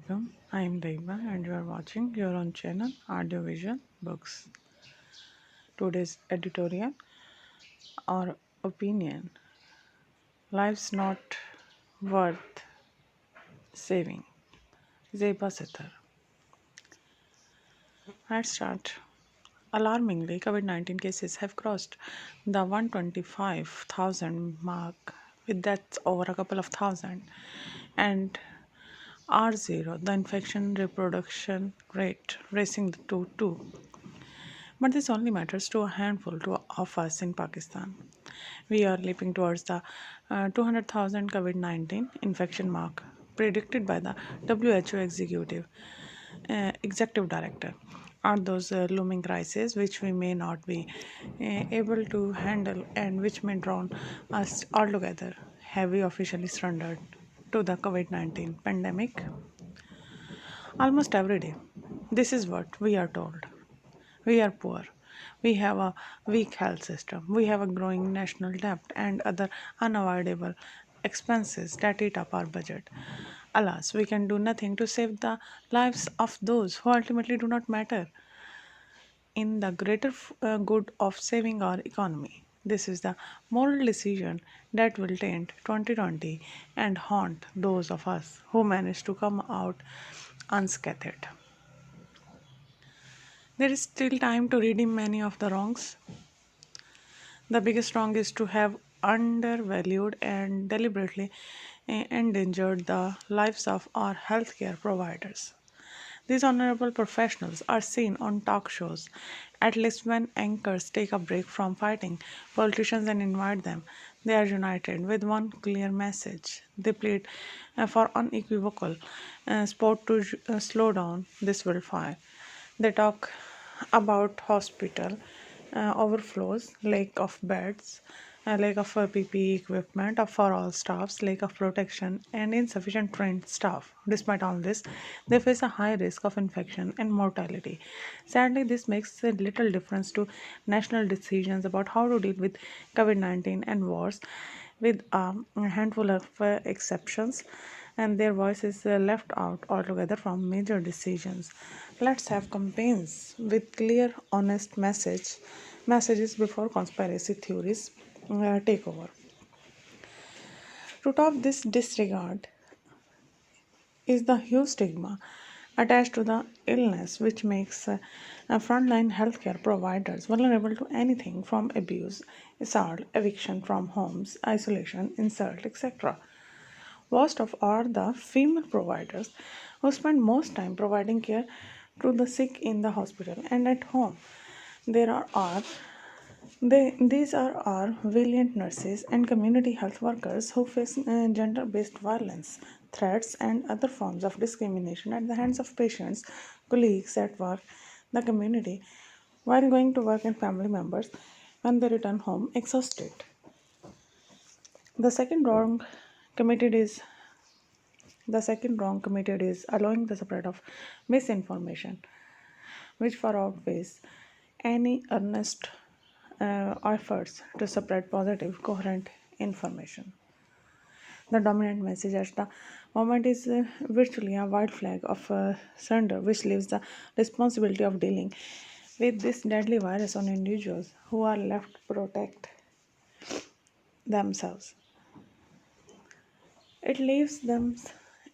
Assalamualaikum. I am Daiba and you are watching your own channel Audiovisual Books. Today's editorial or opinion: Life's not worth saving. Zeba Setar. Let's start. Alarmingly, COVID 19 cases have crossed the 125,000 mark with deaths over a couple of thousand, and R0, the infection reproduction rate, racing to 2. But this only matters to a handful of us in Pakistan. We are leaping towards the 200,000 COVID 19 infection mark predicted by the WHO executive director. Are those looming crises which we may not be able to handle and which may drown us altogether? Have we officially surrendered to the COVID 19 pandemic? Almost every day. This is what we are told. We are poor. We have a weak health system. We have a growing national debt and other unavoidable expenses that eat up our budget. Alas, we can do nothing to save the lives of those who ultimately do not matter in the greater good of saving our economy. This is the moral decision that will taint 2020 and haunt those of us who manage to come out unscathed. There is still time to redeem many of the wrongs. The biggest wrong is to have undervalued and deliberately endangered the lives of our healthcare providers. These honorable professionals are seen on talk shows, at least when anchors take a break from fighting politicians and invite them. They are united with one clear message. They plead for unequivocal support to slow down this wildfire. They talk about hospital overflows, lack of beds, lack of PPE equipment for all staffs, lack of protection, and insufficient trained staff. Despite all this, they face a high risk of infection and mortality. Sadly, this makes a little difference to national decisions about how to deal with COVID 19 and wars, with a handful of exceptions, and their voice is left out altogether from major decisions. Let's have campaigns with clear, honest messages before conspiracy theories take over. To top this disregard is the huge stigma attached to the illness, which makes frontline healthcare providers vulnerable to anything from abuse, assault, eviction from homes, isolation, insult, etc. Worst of all, the female providers who spend most time providing care to the sick in the hospital and at home. There are these are our valiant nurses and community health workers who face gender based violence, threats, and other forms of discrimination at the hands of patients, colleagues at work, the community, while going to work, and family members when they return home exhausted. The second wrong committed is the second wrong committed is allowing the spread of misinformation, which far outweighs any earnest efforts to spread positive, coherent information. The dominant message at the moment is virtually a white flag of surrender, which leaves the responsibility of dealing with this deadly virus on individuals who are left to protect themselves. It leaves them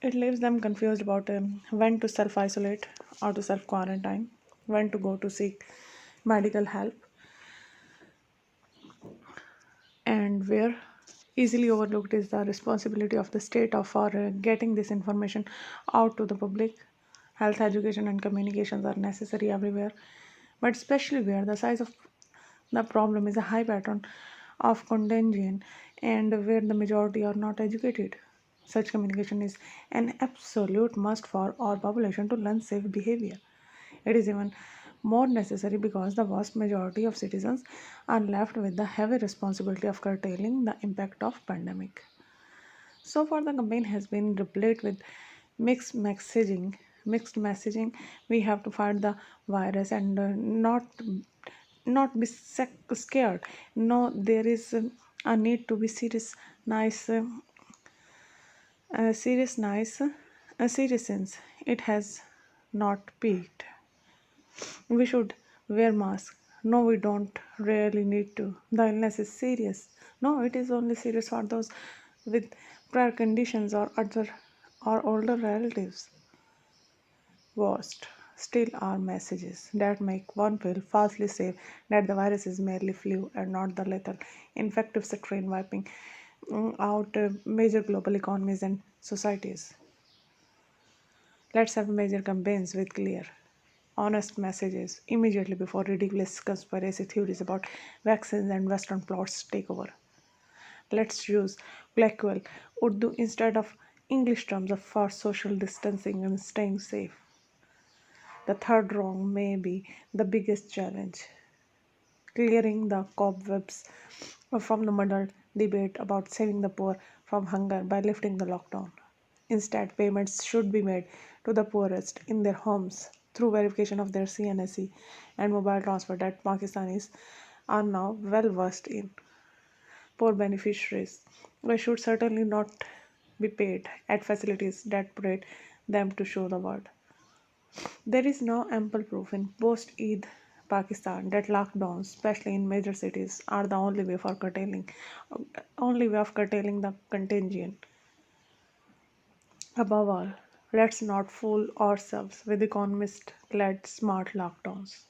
it leaves them confused about when to self isolate or to self quarantine, when to go to seek medical help, and where easily overlooked is the responsibility of the state of for getting this information out to the public. Health education and communications are necessary everywhere, but especially where the size of the problem is a high pattern of contagion and where the majority are not educated. Such communication is an absolute must for our population to learn safe behavior. It is even more necessary because the vast majority of citizens are left with the heavy responsibility of curtailing the impact of pandemic. So far, the campaign has been replete with mixed messaging. Mixed messaging. We have to fight the virus and not be scared. No, there is a need to be nice, serious, nice citizens it has not peaked. We should wear masks. No, we don't really need to. The illness is serious. No, it is only serious for those with prior conditions or other or older relatives. Worst still are messages that make one feel falsely safe that the virus is merely flu and not the lethal infective strain wiping out major global economies and societies. Let's have major campaigns with clear, honest messages immediately before ridiculous conspiracy theories about vaccines and Western plots take over. Let's use colloquial Urdu instead of English terms for social distancing and staying safe. The third wrong may be the biggest challenge, clearing the cobwebs from the muddled debate about saving the poor from hunger by lifting the lockdown. Instead, payments should be made to the poorest in their homes through verification of their CNSE and mobile transfer that Pakistanis are now well versed in. Poor beneficiaries should certainly not be paid at facilities that parade them to show the world. There is now ample proof in post-Eid Pakistan that lockdowns, especially in major cities, are the only way of curtailing the contagion. Above all, let's not fool ourselves with economist-led smart lockdowns.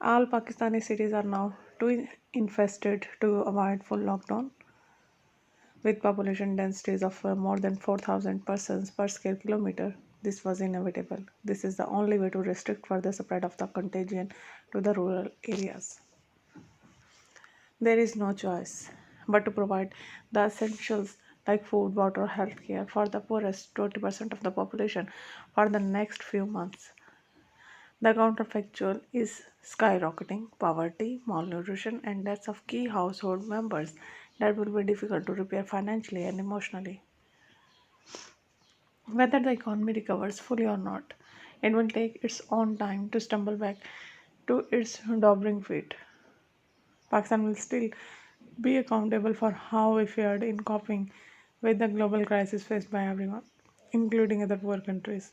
All Pakistani cities are now too infested to avoid full lockdown. With population densities of more than 4,000 persons per square kilometer, this was inevitable. This is the only way to restrict further spread of the contagion to the rural areas. There is no choice but to provide the essentials like food, water, healthcare for the poorest 20% of the population for the next few months. The counterfactual is skyrocketing poverty, malnutrition, and deaths of key household members that will be difficult to repair financially and emotionally. Whether the economy recovers fully or not, it will take its own time to stumble back to its doddering feet. Pakistan will still be accountable for how we fared in coping with the global crisis faced by everyone, including other poor countries.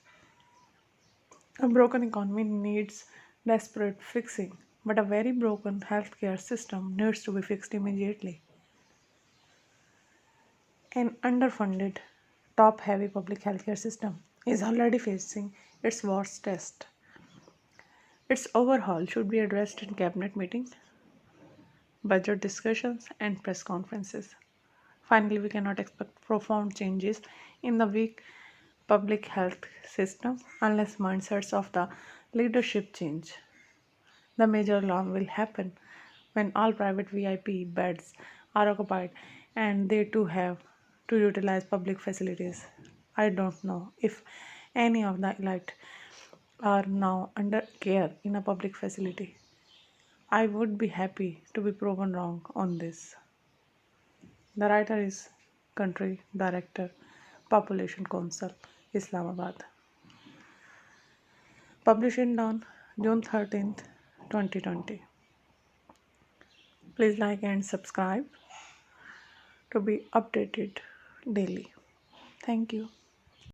A broken economy needs desperate fixing, but a very broken healthcare system needs to be fixed immediately. An underfunded, top heavy public healthcare system is already facing its worst test. Its overhaul should be addressed in cabinet meetings, budget discussions, and press conferences. Finally, we cannot expect profound changes in the weak public health system unless mindsets of the leadership change. The major alarm will happen when all private VIP beds are occupied and they too have to utilize public facilities. I don't know if any of the elite are now under care in a public facility. I would be happy to be proven wrong on this. The writer is Country Director, Population Council, Islamabad. Published on June 13th, 2020. Please like and subscribe to be updated daily. Thank you.